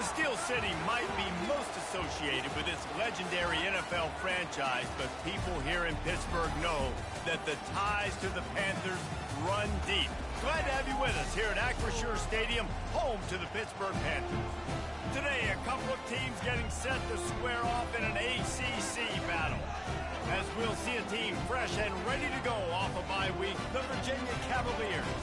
The Steel City might be most associated with this legendary NFL franchise, but people here in Pittsburgh know that the ties to the Panthers run deep. Glad to have you with us here at Acrisure Stadium, home to the Pittsburgh Panthers. Today, a couple of teams getting set to square off in an ACC battle. As we'll see a team fresh and ready to go off a bye week, the Virginia Cavaliers,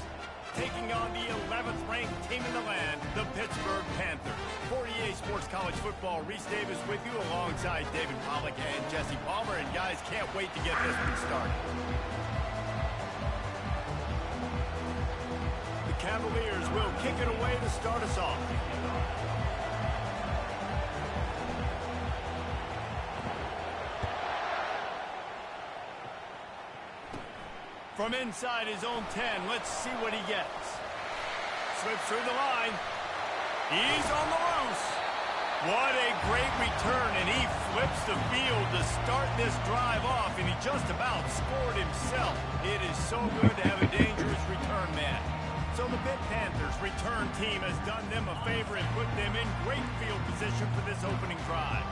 taking on the 11th ranked team in the land, the Pittsburgh Panthers. For EA Sports College Football, Reese Davis with you alongside David Pollack and Jesse Palmer. And guys, can't wait to get this one started. The Cavaliers will kick it away to start us off. From inside his own 10, let's see what he gets. Slips through the line. He's on the loose. What a great return, and he flips the field to start this drive off, and he just about scored himself. It is so good to have a dangerous return man. So the Pitt Panthers return team has done them a favor and put them in great field position for this opening drive.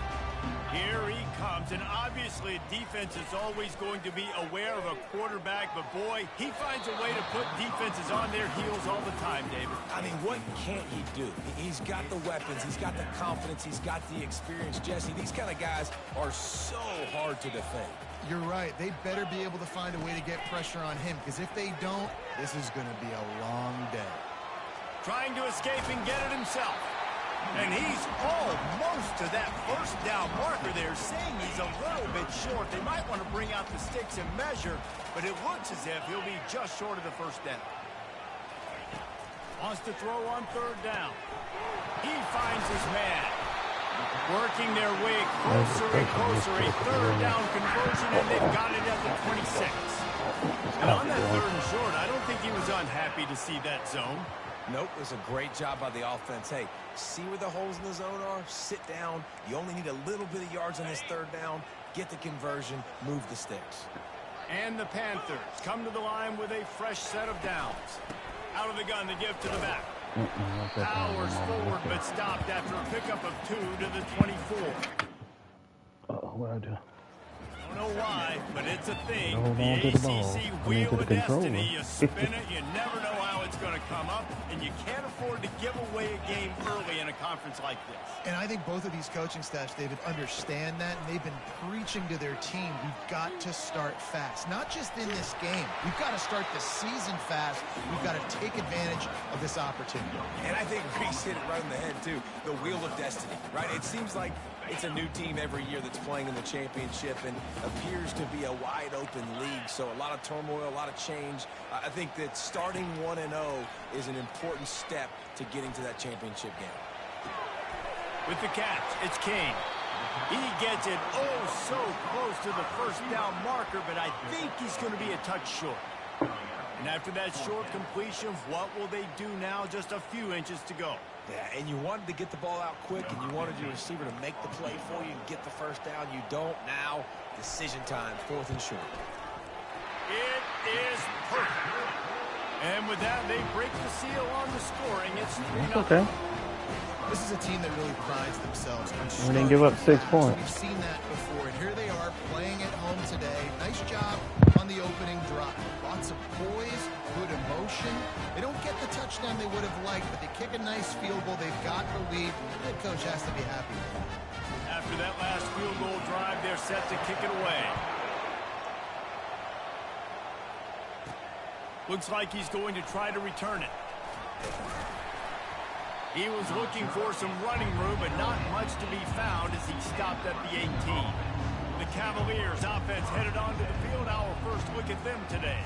Here he comes, and obviously defense is always going to be aware of a quarterback, but boy, he finds a way to put defenses on their heels all the time, David. I mean, what can't he do? He's got the weapons, he's got the confidence, he's got the experience. Jesse, these kind of guys are so hard to defend. You're right. They better be able to find a way to get pressure on him, because if they don't, this is going to be a long day. Trying to escape and get it himself. And he's almost to that first down marker there, saying he's a little bit short. They might want to bring out the sticks and measure, but it looks as if he'll be just short of the first down. Wants to throw on third down. He finds his man. Working their way closer and closer. A third down conversion, and they've got it at the 26. And on that third and short, I don't think he was unhappy to see that zone. Nope, it was a great job by the offense. Hey, see where the holes in the zone are? Sit down. You only need a little bit of yards on this third down. Get the conversion. Move the sticks. And the Panthers come to the line with a fresh set of downs. Out of the gun, the give to the back. Powers forward, but stopped after a pickup of 2 to the 24. What'd I do? Don't know why, but it's a thing. The ACC wheel of destiny. You spin it, you never know how it's going to come up, and you can't afford to give away a game early in a conference like this. And I think both of these coaching staffs, David, understand that, and they've been preaching to their team, we've got to start fast. Not just in this game. We've got to start the season fast. We've got to take advantage of this opportunity. And I think Reese hit it right in the head, too. The wheel of destiny, right? It seems like it's a new team every year that's playing in the championship and appears to be a wide-open league. So a lot of turmoil, a lot of change. I think that starting 1-0 is an important step to getting to that championship game. With the catch, it's Kane. He gets it so close to the first down marker, but I think he's going to be a touch short. And after that short completion, what will they do now? Just a few inches to go. Yeah, and you wanted to get the ball out quick, and you wanted your receiver to make the play for you and get the first down. You don't now. Decision time, 4th and short. It is perfect. And with that, they break the seal on the scoring. It's 3-0. Okay. This is a team that really prides themselves on We didn't give up 6 points. We've seen that before, and here they are playing at home today. Nice job on the opening drive. Lots of poise, good emotion. They don't get the touchdown they would have liked, but they kick a nice field goal. They've got the lead. The head coach has to be happy with that. After that last field goal drive, they're set to kick it away. Looks like he's going to try to return it. He was looking for some running room, but not much to be found as he stopped at the 18. The Cavaliers offense headed onto the field. Our first look at them today.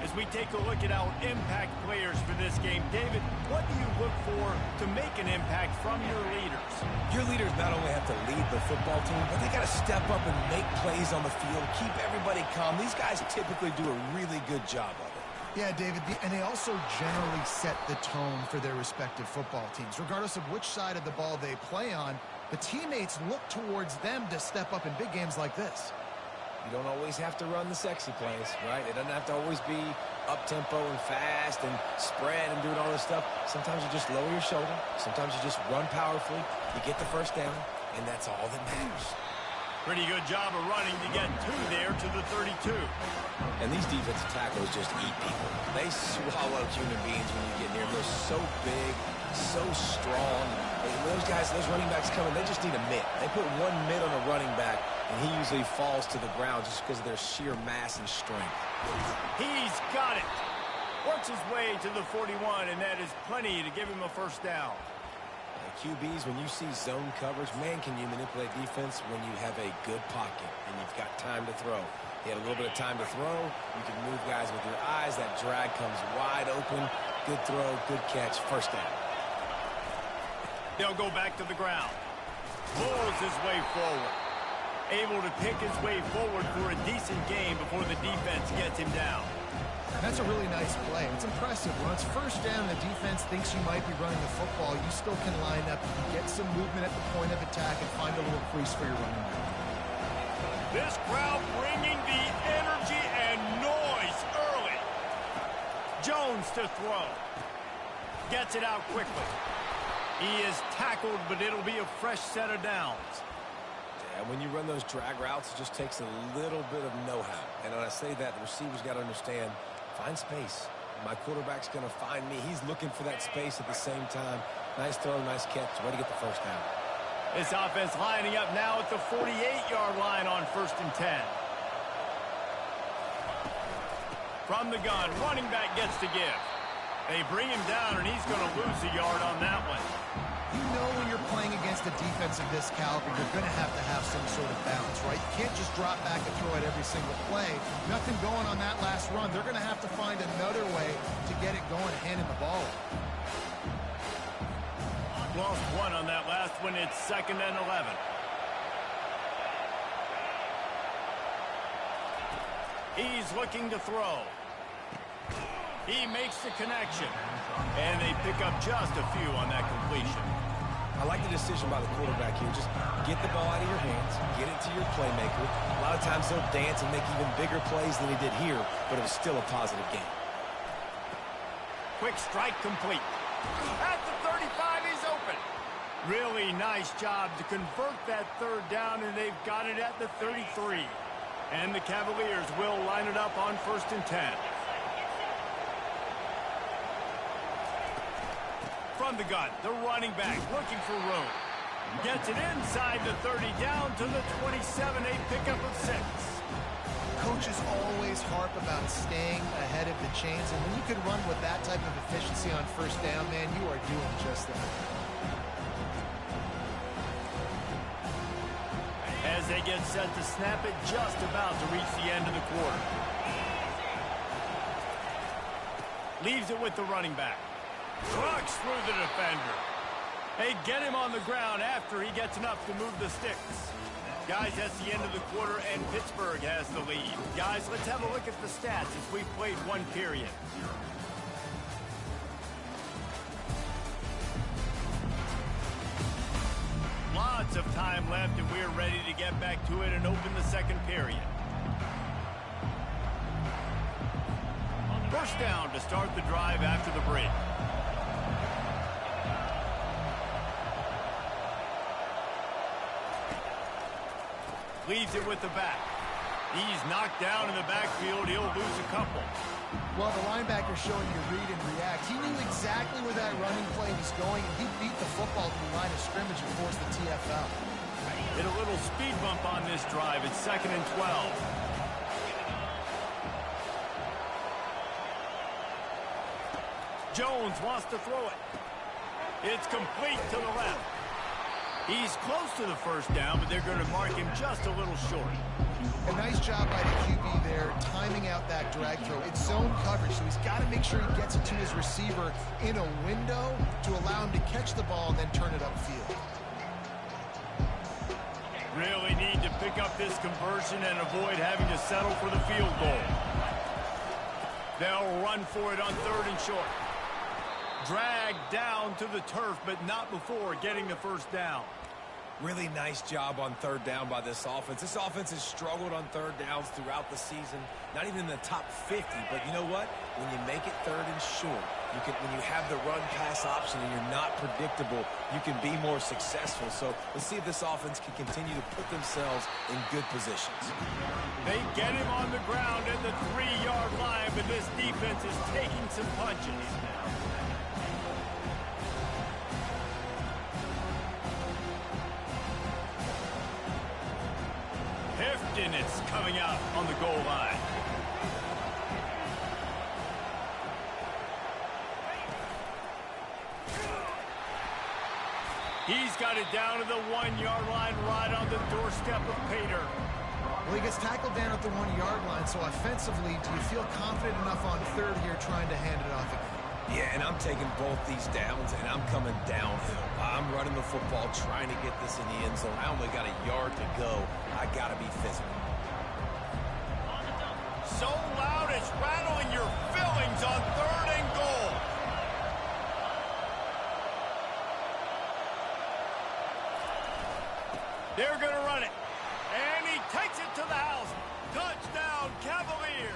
As we take a look at our impact players for this game, David, what do you look for to make an impact from your leaders? Your leaders not only have to lead the football team, but they got to step up and make plays on the field, keep everybody calm. These guys typically do a really good job of it. Yeah, David, and they also generally set the tone for their respective football teams. Regardless of which side of the ball they play on, the teammates look towards them to step up in big games like this. You don't always have to run the sexy plays, right? It doesn't have to always be up-tempo and fast and spread and doing all this stuff. Sometimes you just lower your shoulder. Sometimes you just run powerfully. You get the first down, and that's all that matters. Pretty good job of running to get 2 there to the 32. And these defensive tackles just eat people. They swallow human beings when you get near them. They're so big, so strong. And those guys, those running backs coming, they just need a mitt. They put 1 mitt on a running back, and he usually falls to the ground just because of their sheer mass and strength. He's got it. Works his way to the 41, and that is plenty to give him a first down. QBs, when you see zone coverage, man, can you manipulate defense when you have a good pocket and you've got time to throw. He had a little bit of time to throw. You can move guys with your eyes. That drag comes wide open. Good throw, good catch, first down. They'll go back to the ground. Pulls his way forward. Able to pick his way forward for a decent game before the defense gets him down. That's a really nice play. It's impressive. When it's first down, the defense thinks you might be running the football. You still can line up, you can get some movement at the point of attack and find a little crease for your running back. This crowd bringing the energy and noise early. Jones to throw. Gets it out quickly. He is tackled, but it'll be a fresh set of downs. And when you run those drag routes, it just takes a little bit of know-how. And when I say that, the receivers got to understand, find space. My quarterback's going to find me. He's looking for that space at the same time. Nice throw, nice catch. Way to get the first down. This offense lining up now at the 48-yard line on 1st and 10. From the gun, running back gets to give. They bring him down, and he's going to lose a yard on that one. You know when you're playing against a defense of this caliber, you're going to have some sort of balance, right? You can't just drop back and throw it every single play. Nothing going on that last run. They're going to have to find another way to get it going and handing the ball. Lost 1 on that last one. It's 2nd and 11. He's looking to throw. He makes the connection. And they pick up just a few on that completion. I like the decision by the quarterback here. Just get the ball out of your hands, get it to your playmaker. A lot of times they'll dance and make even bigger plays than he did here, but it was still a positive game. Quick strike complete. At the 35, he's open. Really nice job to convert that 3rd down, and they've got it at the 33. And the Cavaliers will line it up on 1st and 10. From the gun, the running back looking for room. Gets it inside the 30, down to the 27, a pickup of 6. Coaches always harp about staying ahead of the chains, and when you can run with that type of efficiency on 1st down, man, you are doing just that. As they get set to snap it, just about to reach the end of the quarter. Leaves it with the running back. Trucks through the defender. They get him on the ground after he gets enough to move the sticks. Guys, that's the end of the quarter, and Pittsburgh has the lead. Guys, let's have a look at the stats as we've played 1 period. Lots of time left, and we're ready to get back to it and open the 2nd period. First down to start the drive after the break. Leaves it with the back. He's knocked down in the backfield. He'll lose a couple. Well, the linebacker showing you read and react. He knew exactly where that running play was going, and he beat the football to the line of scrimmage and forced the TFL. Hit a little speed bump on this drive. It's 2nd and 12. Jones wants to throw it. It's complete to the left. He's close to the first down, but they're going to mark him just a little short. A nice job by the QB there, timing out that drag throw. It's zone coverage, so he's got to make sure he gets it to his receiver in a window to allow him to catch the ball and then turn it upfield. Really need to pick up this conversion and avoid having to settle for the field goal. They'll run for it on 3rd and short. Dragged down to the turf, but not before getting the first down. Really nice job on third down by this offense. This offense has struggled on third downs throughout the season. Not even in the top 50, but you know what? When you make it third and short, when you have the run-pass option and you're not predictable, you can be more successful. So let's see if this offense can continue to put themselves in good positions. They get him on the ground at the 3-yard line, but this defense is taking some punches. Is coming out on the goal line. He's got it down to the 1-yard line right on the doorstep of Pater. Well, he gets tackled down at the 1-yard line, so offensively, do you feel confident enough on third here trying to hand it off again? Yeah, and I'm taking both these downs, and I'm coming downhill. I'm running the football, trying to get this in the end zone. I only got a yard to go. I got to be physical. So loud it's rattling your fillings on third and goal. They're going to run it. And he takes it to the house. Touchdown, Cavaliers.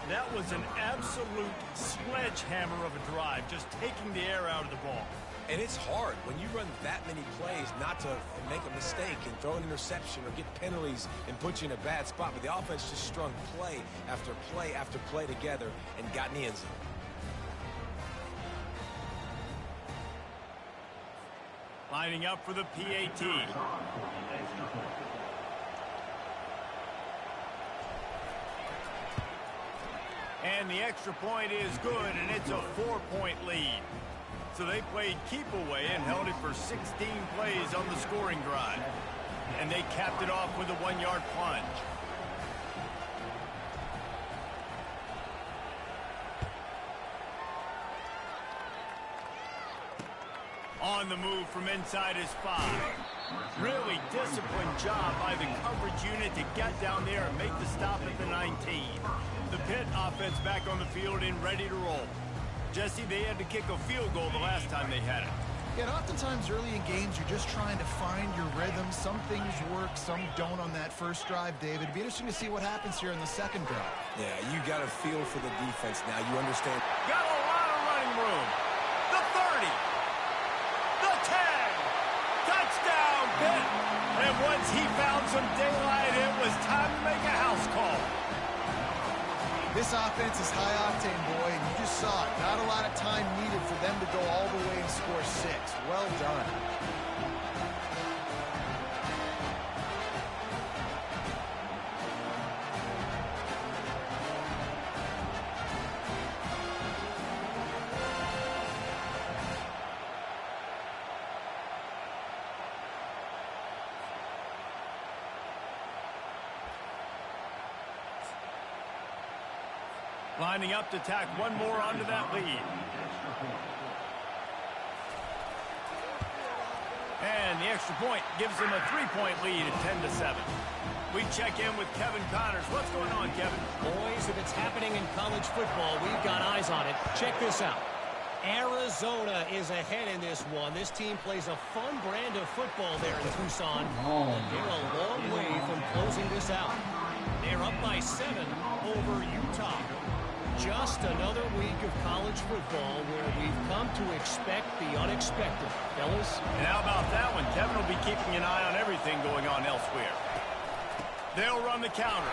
That was an absolute sledgehammer of a drive, just taking the air out of the ball. And it's hard when you run that many plays not to make a mistake and throw an interception or get penalties and put you in a bad spot. But the offense just strung play after play after play together and got in the end zone. Lining up for the PAT. And the extra point is good, and it's a 4-point lead. So they played keep away and held it for 16 plays on the scoring drive. And they capped it off with a 1-yard plunge. On the move from inside his 5. Really disciplined job by the coverage unit to get down there and make the stop at the 19. The Pitt offense back on the field and ready to roll. Jesse, they had to kick a field goal the last time they had it. Yeah, and oftentimes early in games, you're just trying to find your rhythm. Some things work, some don't on that first drive, David. It'd be interesting to see what happens here in the second drive. Yeah, you got a feel for the defense now. You understand. Got a lot of running room. The 30. The 10. Touchdown, Pitt. And once he found some daylight, it was time to make a house call. This offense is high octane, boy, and you just saw it. Not a lot of time needed for them to go all the way and score 6. Well done. Lining up to tack one more onto that lead. And the extra point gives them a 3-point lead at 10-7. We check in with Kevin Connors. What's going on, Kevin? Boys, if it's happening in college football, we've got eyes on it. Check this out. Arizona is ahead in this one. This team plays a fun brand of football there in Tucson. And they're a long way from closing this out. They're up by 7 over Utah. Just another week of college football where we've come to expect the unexpected. Fellas? And how about that one? Kevin will be keeping an eye on everything going on elsewhere. They'll run the counter.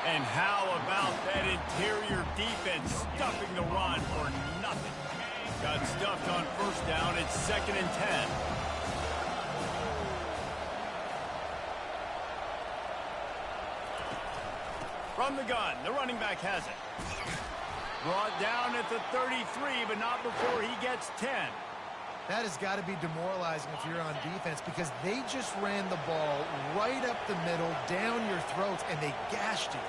And how about that interior defense stuffing the run for nothing? Got stuffed on first down. It's 2nd and 10. From the gun, the running back has it. Brought down at the 33, but not before he gets 10. That has got to be demoralizing if you're on defense because they just ran the ball right up the middle, down your throats, and they gashed you.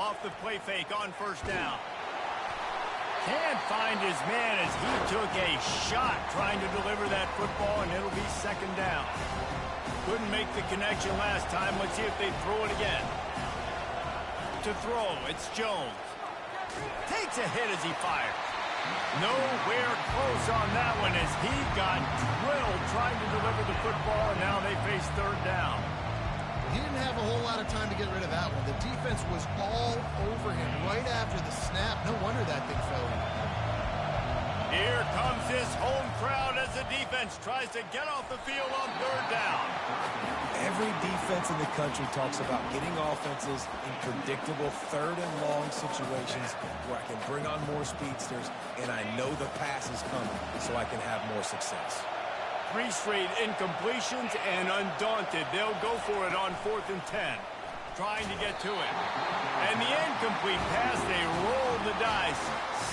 Off the play fake on first down. Can't find his man as he took a shot trying to deliver that football, and it'll be 2nd down. Couldn't make the connection last time. Let's see if they throw it again. To throw, it's Jones. Takes a hit as he fires. Nowhere close on that one as he got drilled trying to deliver the football, and now they face third down. He didn't have a whole lot of time to get rid of that one. The defense was all over him right after the snap. No wonder that thing fell in. Here comes this home crowd as the defense tries to get off the field on third down. Every defense in the country talks about getting offenses in predictable third and long situations where I can bring on more speedsters and I know the pass is coming so I can have more success. 3 straight incompletions, and undaunted, they'll go for it on 4th and 10. Trying to get to it. And the incomplete pass, they roll the dice.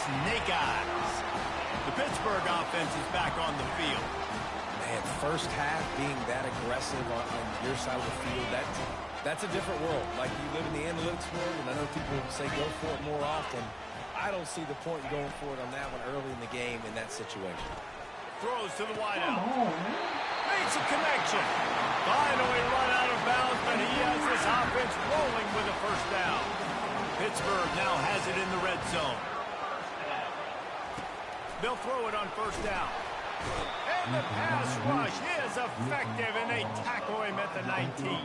Snake eyes. The Pittsburgh offense is back on the field. Man, first half being that aggressive on your side of the field, that's a different world. Like, you live in the analytics world, and I know people say go for it more often. I don't see the point in going for it on that one early in the game in that situation. Throws to the wideout. Makes a connection. Finally run out of bounds, but he has this offense rolling with a first down. Pittsburgh now has it in the red zone. They'll throw it on first down. And the pass rush is effective, and they tackle him at the 19.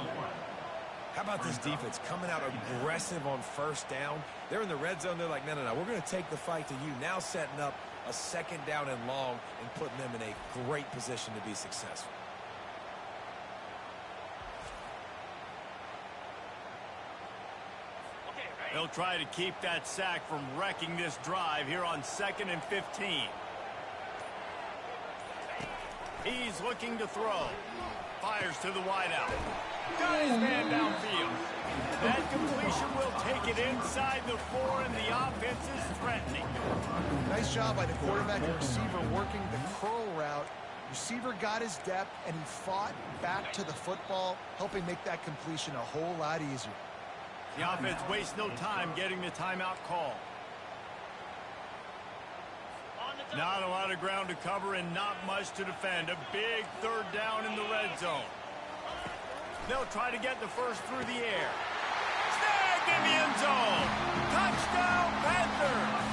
How about this defense coming out aggressive on first down? They're in the red zone. They're like, no, we're going to take the fight to you. Now setting up a second down and long and putting them in a great position to be successful. They'll try to keep that sack from wrecking this drive here on 2nd and 15. He's looking to throw. Fires to the wideout. Got his man downfield. That completion will take it inside the 4, and the offense is threatening. Nice job by the quarterback and receiver working the curl route. Receiver got his depth, and he fought back to the football, helping make that completion a whole lot easier. The offense wastes no time getting the timeout call. Not a lot of ground to cover and not much to defend. A big third down in the red zone. They'll try to get the first through the air. Snagged in the end zone. Touchdown, Panthers.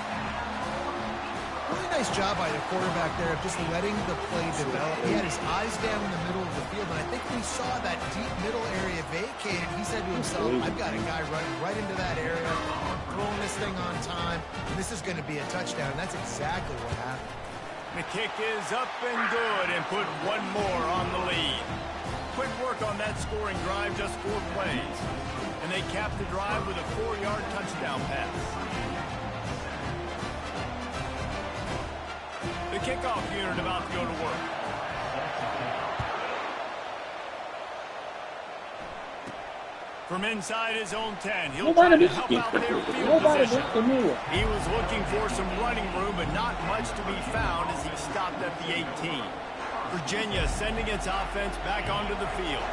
Really nice job by the quarterback there of just letting the play develop. He had his eyes down in the middle of the field, and I think when he saw that deep middle area vacated, he said to himself, I've got a guy running right into that area, throwing this thing on time, and this is going to be a touchdown. And that's exactly what happened. The kick is up and good, and put one more on the lead. Quick work on that scoring drive, just 4 plays. And they capped the drive with a 4-yard touchdown pass. The kickoff unit about to go to work. From inside his own 10, he'll try to help out their field position. He was looking for some running room, but not much to be found as he stopped at the 18. Virginia sending its offense back onto the field.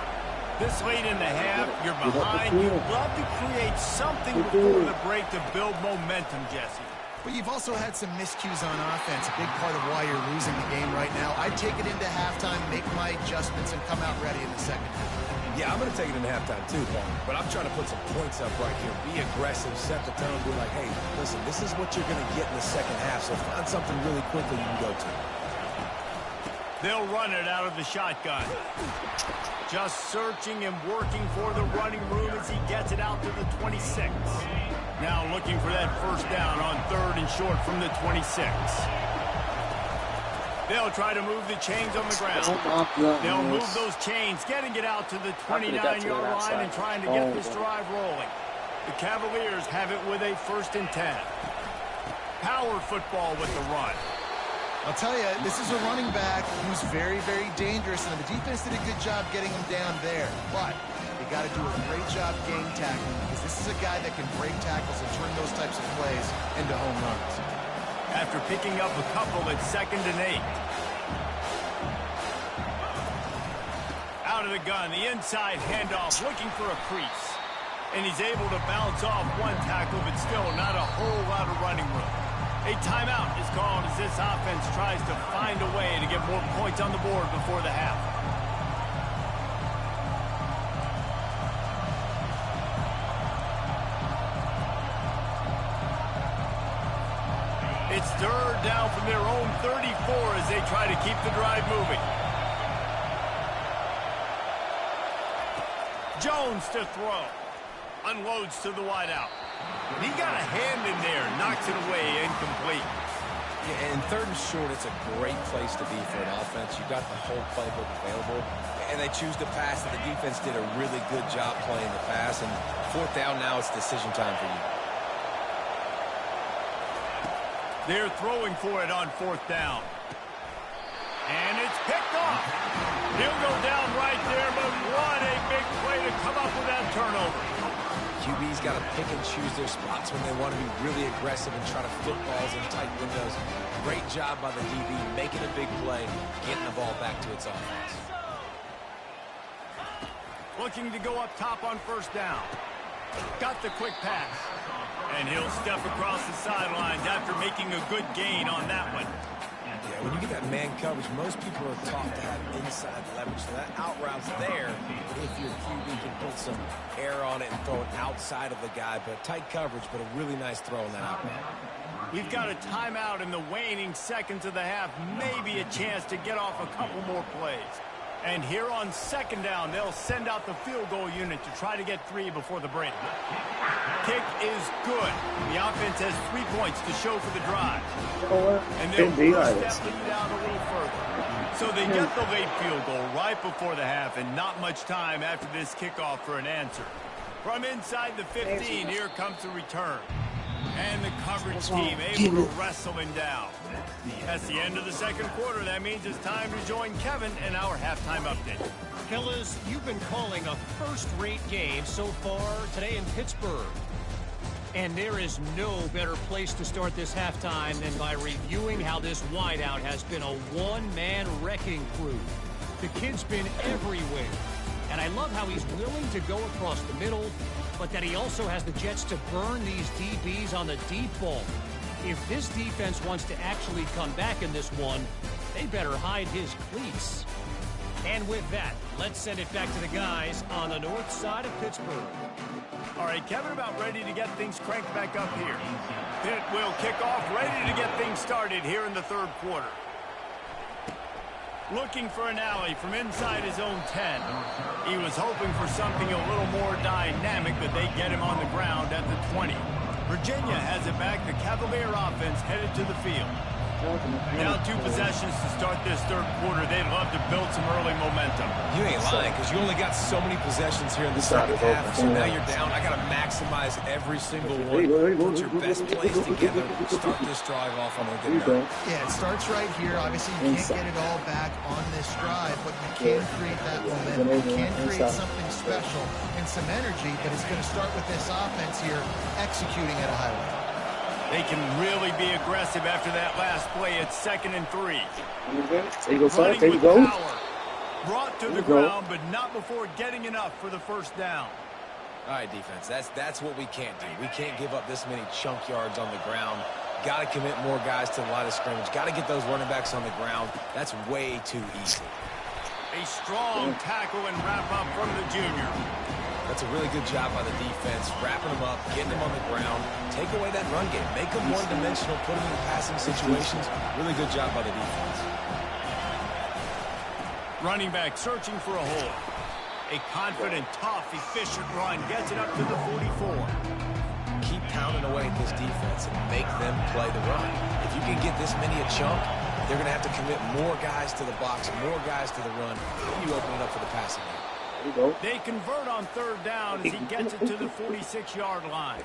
This late in the half, you're behind. You love to create something before the break to build momentum, Jesse. But you've also had some miscues on offense, a big part of why you're losing the game right now. I'd take it into halftime, make my adjustments, and come out ready in the second half. Yeah, I'm going to take it into halftime too, Paul. But I'm trying to put some points up right here. Be aggressive, set the tone, be like, hey, listen, this is what you're going to get in the second half, so find something really quickly you can go to. They'll run it out of the shotgun. Just searching and working for the running room as he gets it out to the 26. Now looking for that first down on 3rd and short from the 26. They'll try to move the chains on the ground. They'll move those chains, getting it out to the 29-yard line and trying to get this drive rolling. The Cavaliers have it with a 1st and 10. Power football with the run. I'll tell you, this is a running back who's very, very dangerous, and the defense did a good job getting him down there. But they got to do a great job game tackling, because this is a guy that can break tackles and turn those types of plays into home runs. After picking up a couple at 2nd and 8. Out of the gun, the inside handoff, looking for a crease. And he's able to bounce off one tackle, but still not a whole lot of running room. A timeout is called as this offense tries to find a way to get more points on the board before the half. It's 3rd third down from their own 34 as they try to keep the drive moving. Jones to throw. Unloads to the wideout. He got a hand in there, knocks it away, incomplete. Yeah, and third and short, it's a great place to be for an offense. You got the whole playbook available, and they choose to pass, and the defense did a really good job playing the pass. And fourth down now, it's decision time for you. They're throwing for it on fourth down. And it's picked off. He'll go down right there, but what a big play to come up with that turnover. QB's got to pick and choose their spots when they want to be really aggressive and try to fit balls in tight windows. Great job by the DB, making a big play, getting the ball back to its offense. Looking to go up top on first down. Got the quick pass. And he'll step across the sidelines after making a good gain on that one. Yeah, when you get that man coverage, most people are taught to have inside leverage. So that out route's there if your QB can put some air on it and throw it outside of the guy. But tight coverage, but a really nice throw on that out route. We've got a timeout in the waning seconds of the half. Maybe a chance to get off a couple more plays. And here on second down, they'll send out the field goal unit to try to get 3 before the break. Kick is good. The offense has 3 points to show for the drive. And they'll step the lead out a little further. So they get the late field goal right before the half, and not much time after this kickoff for an answer. From inside the 15, here comes the return. And the coverage team able to wrestle him down. That's the end of the second quarter. That means it's time to join Kevin in our halftime update. Fellas, you've been calling a first-rate game so far today in Pittsburgh. And there is no better place to start this halftime than by reviewing how this wideout has been a one-man wrecking crew. The kid's been everywhere. And I love how he's willing to go across the middle, but that he also has the jets to burn these DBs on the deep ball. If this defense wants to actually come back in this one, they better hide his cleats. And with that, let's send it back to the guys on the north side of Pittsburgh. All right, Kevin, about ready to get things cranked back up here. Pitt will kick off, ready to get things started here in the third quarter. Looking for an alley from inside his own 10. He was hoping for something a little more dynamic, but they get him on the ground at the 20. Virginia has it back. The Cavalier offense headed to the field. Now 2 possessions to start this third quarter. They'd love to build some early momentum. You ain't lying, because you only got so many possessions here in the second half. So now you're down. I got to maximize every single one. Put your best plays together. Start this drive off on a good note. Yeah, it starts right here. Obviously, you can't get it all back on this drive, but you can create that momentum. You can create something special and some energy, but it's going to start with this offense here executing at a high level. They can really be aggressive after that last play. It's 2nd and 3. There you go, son. There you Running go. with power. Brought to the ground, but not before getting enough for the first down. All right, defense, that's what we can't do. We can't give up this many chunk yards on the ground. Got to commit more guys to the line of scrimmage. Got to get those running backs on the ground. That's way too easy. A strong tackle and wrap up from the junior. That's a really good job by the defense, wrapping them up, getting them on the ground. Take away that run game. Make them one-dimensional, put them in passing situations. Really good job by the defense. Running back searching for a hole. A confident, tough, efficient run gets it up to the 44. Keep pounding away at this defense and make them play the run. If you can get this many a chunk, they're going to have to commit more guys to the box, more guys to the run. You open it up for the passing game. They convert on third down as he gets it to the 46-yard line.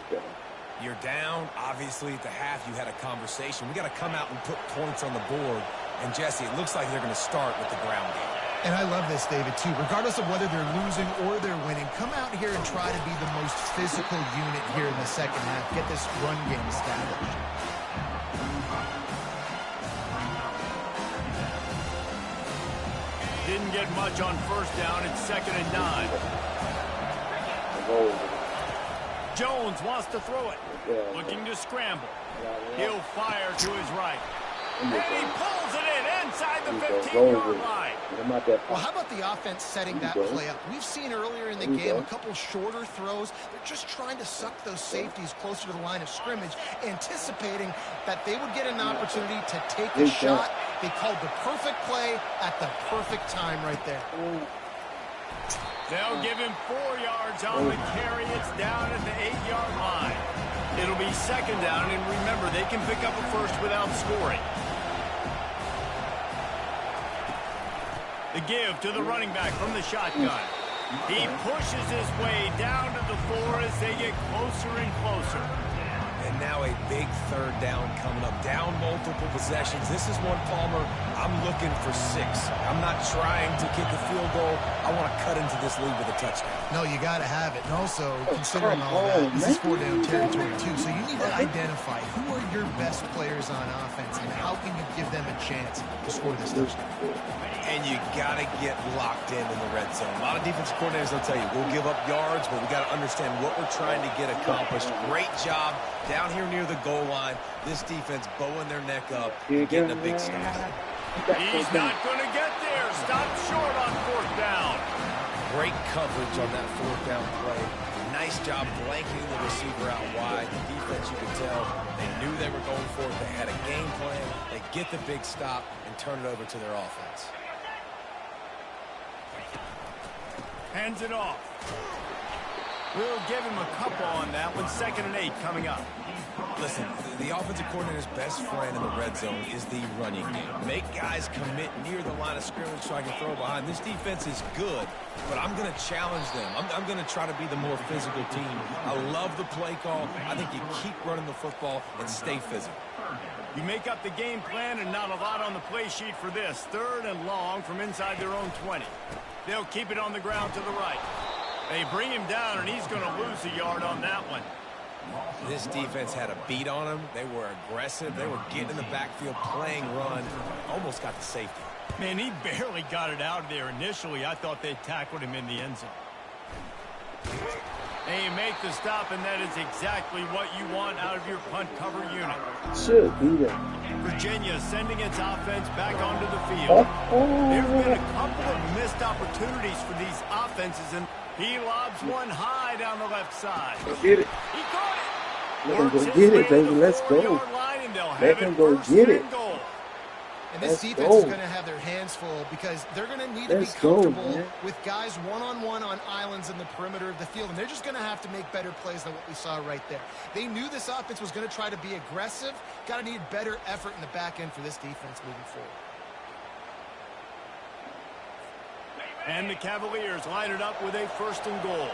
You're down. Obviously, at the half, you had a conversation. We got to come out and put points on the board. And, Jesse, it looks like they're going to start with the ground game. And I love this, David, too. Regardless of whether they're losing or they're winning, come out here and try to be the most physical unit here in the second half. Get this run game established. Didn't get much on first down. It's 2nd and 9. Jones wants to throw it. Looking to scramble. He'll fire to his right. And he pulls it in inside the 15-yard line. Well, how about the offense setting that play up? We've seen earlier in the game a couple shorter throws. They're just trying to suck those safeties closer to the line of scrimmage, anticipating that they would get an opportunity to take a shot. They called the perfect play at the perfect time right there. They'll give him 4 yards on the carry. It's down at the 8-yard line. It'll be second down, and remember, they can pick up a first without scoring. The give to the running back from the shotgun. He pushes his way down to the floor as they get closer and closer. And now a big third down coming up. Down multiple possessions. This is one, Palmer, I'm looking for 6. I'm not trying to kick a field goal. I want to cut into this lead with a touchdown. No, you got to have it. And also, considering all that, this is 4-down territory, too. So you need to identify who are your best players on offense and how can you give them a chance to score this touchdown. And you got to get locked in the red zone. A lot of defensive coordinators will tell you, we'll give up yards, but we got to understand what we're trying to get accomplished. Great job down here near the goal line. This defense bowing their neck up, getting a big stop. He's not going to get there. Stop short on 4th down. Great coverage on that 4th down play. Nice job blanketing the receiver out wide. The defense, you could tell, they knew they were going for it. They had a game plan. They get the big stop and turn it over to their offense. Hands it off. We'll give him a couple on that one. 2nd and 8 coming up. Listen, the offensive coordinator's best friend in the red zone is the running game. Make guys commit near the line of scrimmage so I can throw behind. This defense is good, but I'm going to challenge them. I'm going to try to be the more physical team. I love the play call. I think you keep running the football and stay physical. You make up the game plan and not a lot on the play sheet for this. 3rd and long from inside their own 20. They'll keep it on the ground to the right. They bring him down, and he's going to lose a yard on that one. This defense had a beat on him. They were aggressive. They were getting in the backfield, playing run. Almost got the safety. Man, he barely got it out of there initially. I thought they tackled him in the end zone. They make the stop, and that is exactly what you want out of your punt cover unit. Should be there. Virginia sending its offense back onto the field. There have been a couple of missed opportunities for these offenses, and he lobs one high down the left side. Go get it. He caught it. Let him go get it, baby. Let's go. Let him go get it. And this defense is going to have their hands full because they're going to need to be comfortable with guys one-on-one on islands in the perimeter of the field. And they're just going to have to make better plays than what we saw right there. They knew this offense was going to try to be aggressive. Got to need better effort in the back end for this defense moving forward. And the Cavaliers line it up with a 1st and goal.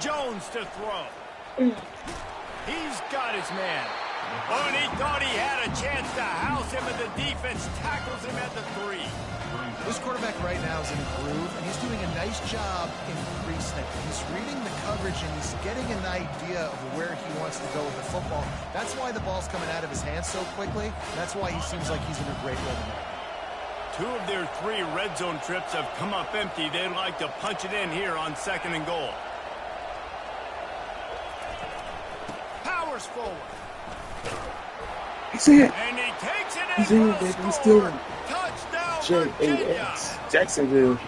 Jones to throw. He's got his man. Oh, and he thought he had a chance to house him, and the defense tackles him at the 3. This quarterback right now is in a groove, and he's doing a nice job in pre-snap. He's reading the coverage, and he's getting an idea of where he wants to go with the football. That's why the ball's coming out of his hands so quickly. That's why he seems like he's in a great rhythm. 2 of their 3 red zone trips have come up empty. They'd like to punch it in here on 2nd and goal. Powers forward. He's in. And he takes it He's in, in, baby. He's still in. Touchdown, J-A-X. Jacksonville.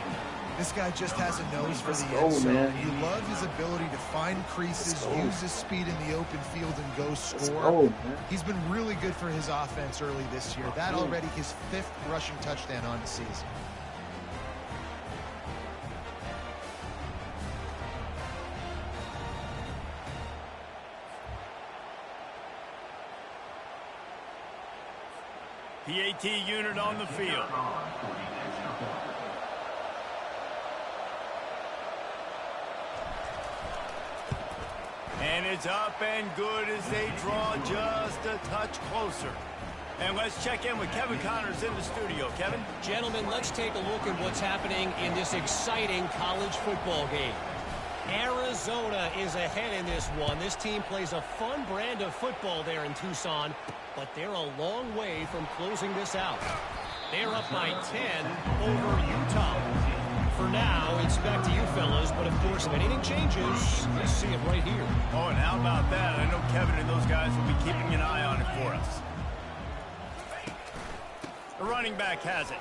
This guy just has a nose for the go, end zone. man. You love his ability to find creases, use his speed in the open field, and go score. Go, man. He's been really good for his offense early this year. That already his 5th rushing touchdown on the season. PAT unit on the field. And it's up and good as they draw just a touch closer. And let's check in with Kevin Connors in the studio. Kevin? Gentlemen, let's take a look at what's happening in this exciting college football game. Arizona is ahead in this one. This team plays a fun brand of football there in Tucson, but they're a long way from closing this out. They're up by 10 over Utah. For now, it's back to you fellas, but of course, if anything changes, you'll see it right here. Oh, and how about that? I know Kevin and those guys will be keeping an eye on it for us. running back has it.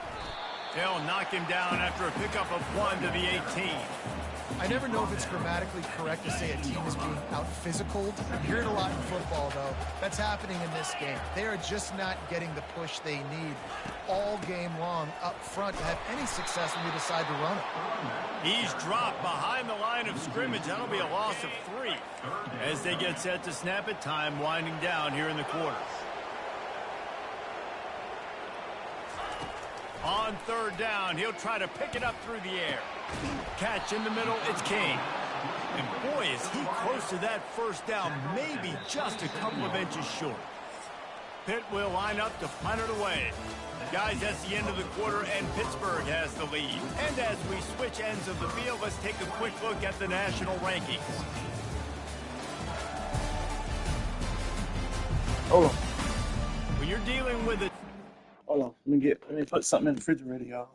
They'll knock him down after a pickup of 1 to the 18. I never know if it's grammatically correct to say a team is being out-physicaled. I'm hearing a lot in football, though. That's happening in this game. They are just not getting the push they need all game long up front to have any success when they decide to run it. He's dropped behind the line of scrimmage. That'll be a loss of 3 as they get set to snap it. Time winding down here in the quarter. On 3rd down, he'll try to pick it up through the air. Catch in the middle, it's King. And boy, is he close to that 1st down, maybe just a couple of inches short. Pitt will line up to punt it away. Guys, that's the end of the quarter, and Pittsburgh has the lead. And as we switch ends of the field, let's take a quick look at the national rankings. Hold on. When you're dealing with a Hold on. Let me put something in the refrigerator, y'all.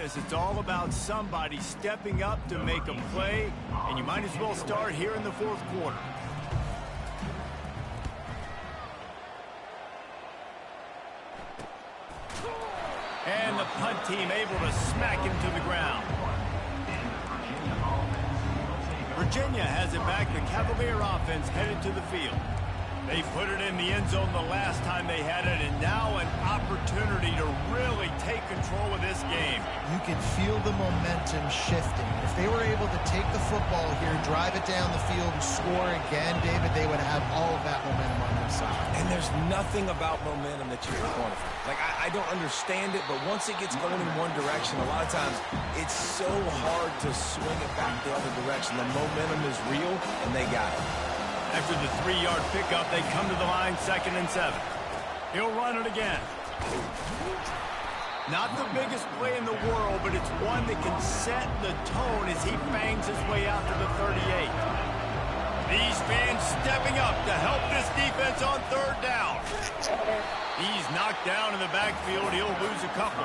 this, it's all about somebody stepping up to make a play, and you might as well start here in the fourth quarter. And the punt team able to smack him to the ground. Virginia has it back. The Cavalier offense headed to the field. They put it in the end zone the last time they had it, and now an opportunity to really take control of this game. You can feel the momentum shifting. If they were able to take the football here, drive it down the field, and score again, David, they would have all of that momentum on their side. And there's nothing about momentum that you can quantify. Like, I don't understand it, but once it gets going in one direction, a lot of times it's so hard to swing it back the other direction. The momentum is real, and they got it. After the 3-yard pickup, they come to the line, 2nd and 7. He'll run it again. Not the biggest play in the world, but it's one that can set the tone as he bangs his way out to the 38. These fans stepping up to help this defense on 3rd down. He's knocked down in the backfield. He'll lose a couple.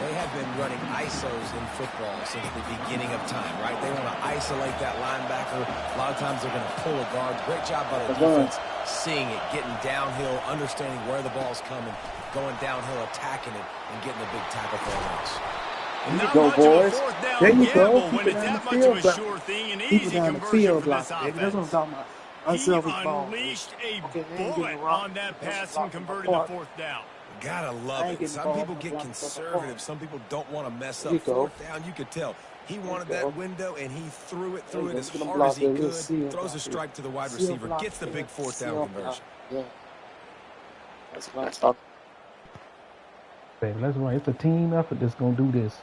They have been running ISOs in football since the beginning of time, right? They want to isolate that linebacker. A lot of times they're going to pull a guard. Great job by the defense, seeing it, getting downhill, understanding where the ball's coming, going downhill, attacking it, and getting a big tackle for a loss. There you go, boys. There you go. Keep it down the field block. Keep it down the field block. That's what I'm talking about. He unleashed a bullet on that pass and converted the 4th down. Gotta love it. Some people get conservative. Some people don't want to mess up. 4th down, you could tell. He wanted that window, and he threw it as hard as he could. Throws a strike to the wide receiver. Gets the big 4th down conversion. That's what I'm talking. Baby, that's right. It's a team effort that's going to do this.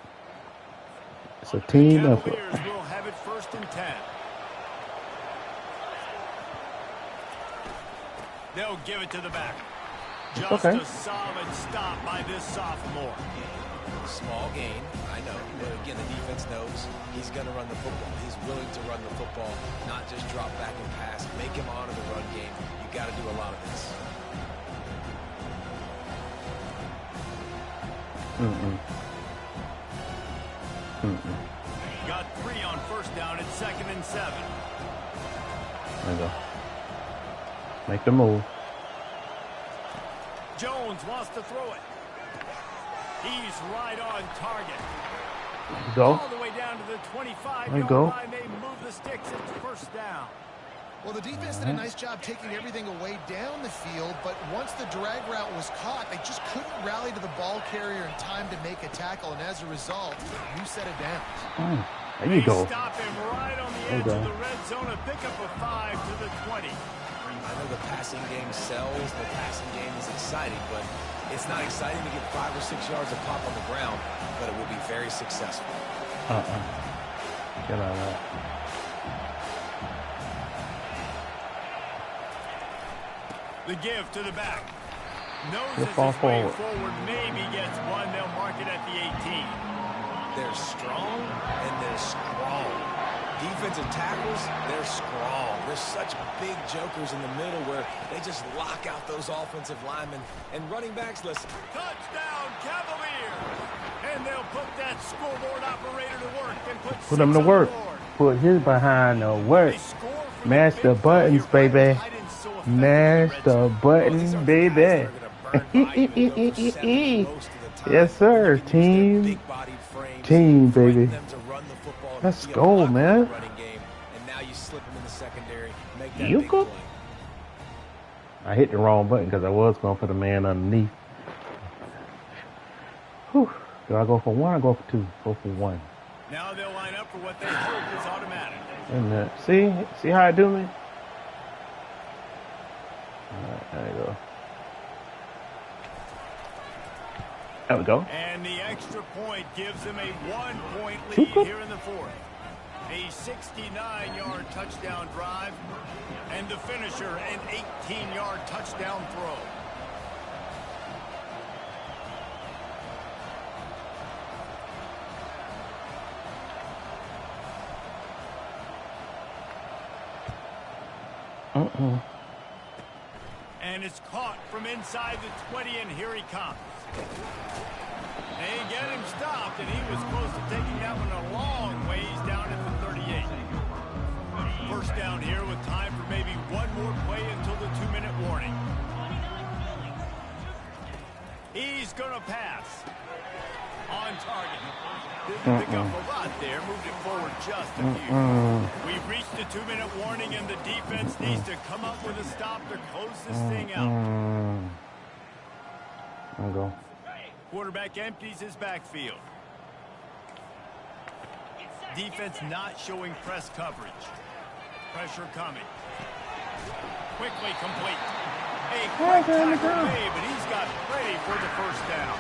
It's a team effort. Will have it 1st and 10. They'll give it to the back. Just a solid stop by this sophomore. Small gain, I know. But again, the defense knows he's going to run the football. He's willing to run the football, not just drop back and pass. Make him honor the run game. You got to do a lot of this. Got 3 on 1st down at 2nd and 7. There you go. Make the move. Jones wants to throw it. He's right on target. Go. All the way down to the 25. There you go. They move the sticks. It's 1st down. Well, the defense did a nice job taking everything away down the field, but once the drag route was caught, they just couldn't rally to the ball carrier in time to make a tackle, and as a result, new set of downs. There you go. Stop him right on the edge of the red zone. A pickup of 5 to the 20. I know the passing game sells. The passing game is exciting, but it's not exciting to get 5 or 6 yards of pop on the ground, but it will be very successful. Get out of that. The give to the back. He'll fall forward. Maybe gets one. They'll mark it at the 18. They're strong and they're strong. Defensive tackles, they're strong. There's such big jokers in the middle where they just lock out those offensive linemen. And running backs, listen. Touchdown, Cavaliers! And they'll put that scoreboard operator to work and put him to work. Put his behind to work. Mash the buttons, baby. Mash the buttons, baby. Yes, sir. Team, baby. Let's go, man. You go. I hit the wrong button because I was going for the man underneath. Whew. Do I go for 1 or go for 2? Go for 1. Now they'll line up for what they hope is automatic. And see how I do me? All right, there you go. There we go. And the extra point gives them a 1-point lead here in the 4th. A 69-yard touchdown drive, and the finisher, an 18-yard touchdown throw. And it's caught from inside the 20, and here he comes. They get him stopped, and he was close to taking that one a long ways down at the 38. First down here with time for maybe one more play until the 2-minute warning. He's going to pass. On target. Didn't pick up a lot there. Moved it forward just a few. We've reached the 2-minute warning, and the defense needs to come up with a stop to close this thing out. I'll go. Quarterback empties his backfield. Defense not showing press coverage. Pressure coming. Quickly complete. A quick tackle made, but he's got ready for the first down.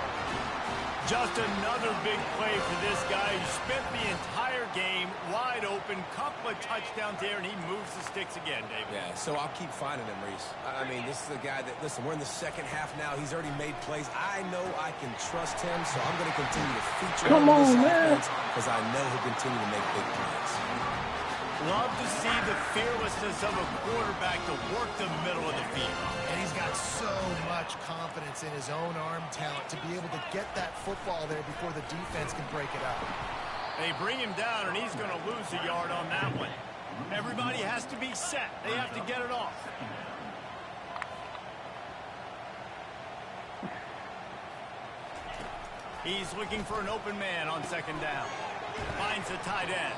Just another big play for this guy who spent the entire game wide open. Couple of touchdowns there, and he moves the sticks again, David. Yeah, so I'll keep finding him, Reese. I mean, this is a guy that, listen, we're in the second half now. He's already made plays. I know I can trust him, so I'm going to continue to feature him in this offense because I know he'll continue to make big plays. Love to see the fearlessness of a quarterback to work the middle of the field. And he's got so much confidence in his own arm talent to be able to get that football there before the defense can break it up. They bring him down, and he's going to lose a yard on that one. Everybody has to be set. They have to get it off. He's looking for an open man on second down. Finds a tight end.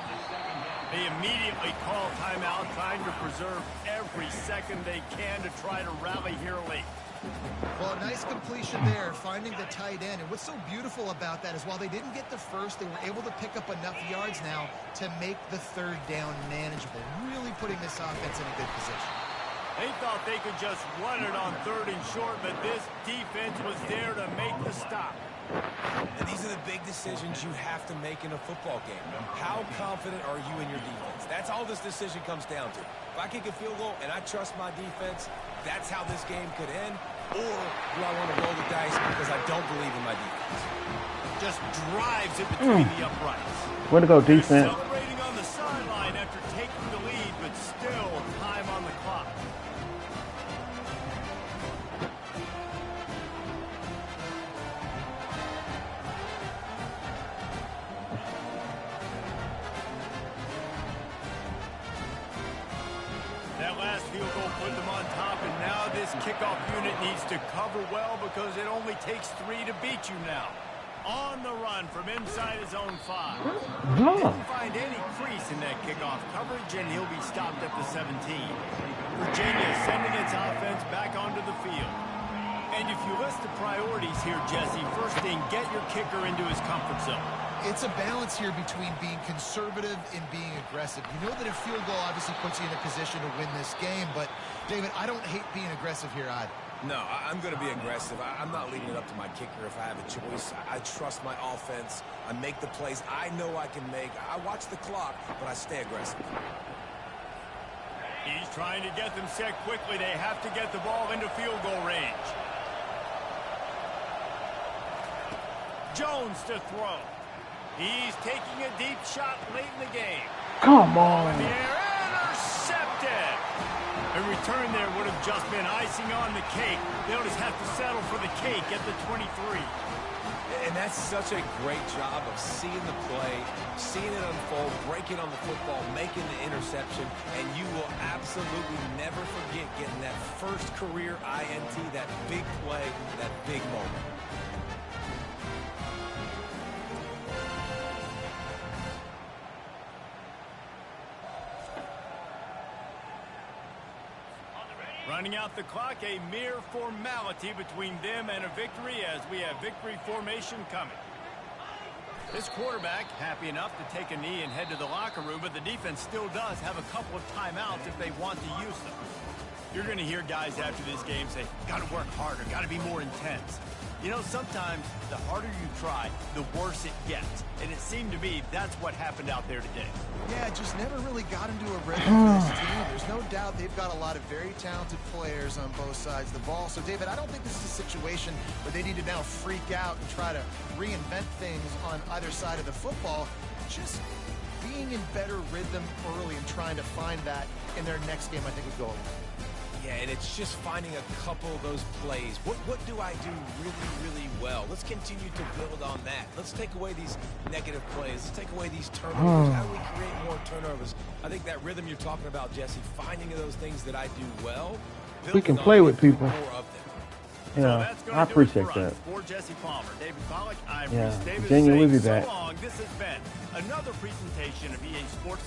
They immediately call timeout, trying to preserve every second they can to try to rally here late. Well, a nice completion there, finding the tight end. And what's so beautiful about that is while they didn't get the first, they were able to pick up enough yards now to make the third down manageable, really putting this offense in a good position. They thought they could just run it on third and short, but this defense was there to make the stop. And these are the big decisions you have to make in a football game. How confident are you in your defense? That's all this decision comes down to. If I kick a field goal and I trust my defense, that's how this game could end. Or do I want to roll the dice because I don't believe in my defense? Just drives it between the uprights. Way to go, defense. Celebrating on the sideline after taking the lead, but still time on the clock. That last field goal put them on top, and now this kickoff unit needs to cover well because it only takes 3 to beat you now. On the run from inside his own 5. Didn't find any crease in that kickoff coverage, and he'll be stopped at the 17. Virginia sending its offense back onto the field. And if you list the priorities here, Jesse, first thing, get your kicker into his comfort zone. It's a balance here between being conservative and being aggressive. You know that a field goal obviously puts you in a position to win this game, but, David, I don't hate being aggressive here either. No, I'm going to be aggressive. I'm not leaving it up to my kicker if I have a choice. I trust my offense. I make the plays I know I can make. I watch the clock, but I stay aggressive. He's trying to get them set quickly. They have to get the ball into field goal range. Jones to throw. He's taking a deep shot late in the game. Come on. In the air, intercepted. A return there would have just been icing on the cake. They'll just have to settle for the cake at the 23. And that's such a great job of seeing the play, seeing it unfold, breaking on the football, making the interception, and you will absolutely never forget getting that first career INT, that big play, that big moment. Running out the clock, a mere formality between them and a victory as we have victory formation coming. This quarterback happy enough to take a knee and head to the locker room, but the defense still does have a couple of timeouts if they want to use them. You're going to hear guys after this game say, got to work harder, got to be more intense. You know, sometimes the harder you try, the worse it gets. And it seemed to me that's what happened out there today. Yeah, just never really got into a rhythm for this team. There's no doubt they've got a lot of very talented players on both sides of the ball. So, David, I don't think this is a situation where they need to now freak out and try to reinvent things on either side of the football. Just being in better rhythm early and trying to find that in their next game, I think, would go a long way. Yeah, and it's just finding a couple of those plays. What do I do really, really well? Let's continue to build on that. Let's take away these negative plays. Let's take away these turnovers. How do we create more turnovers? I think that rhythm you're talking about, Jesse, finding those things that I do well. We can play with people. More of them. Yeah, I appreciate that. For Jesse Palmer, David Pollack, I'm Yeah, Reese Davis Virginia, we'll be saying back. so long. This has been another presentation of EA Sports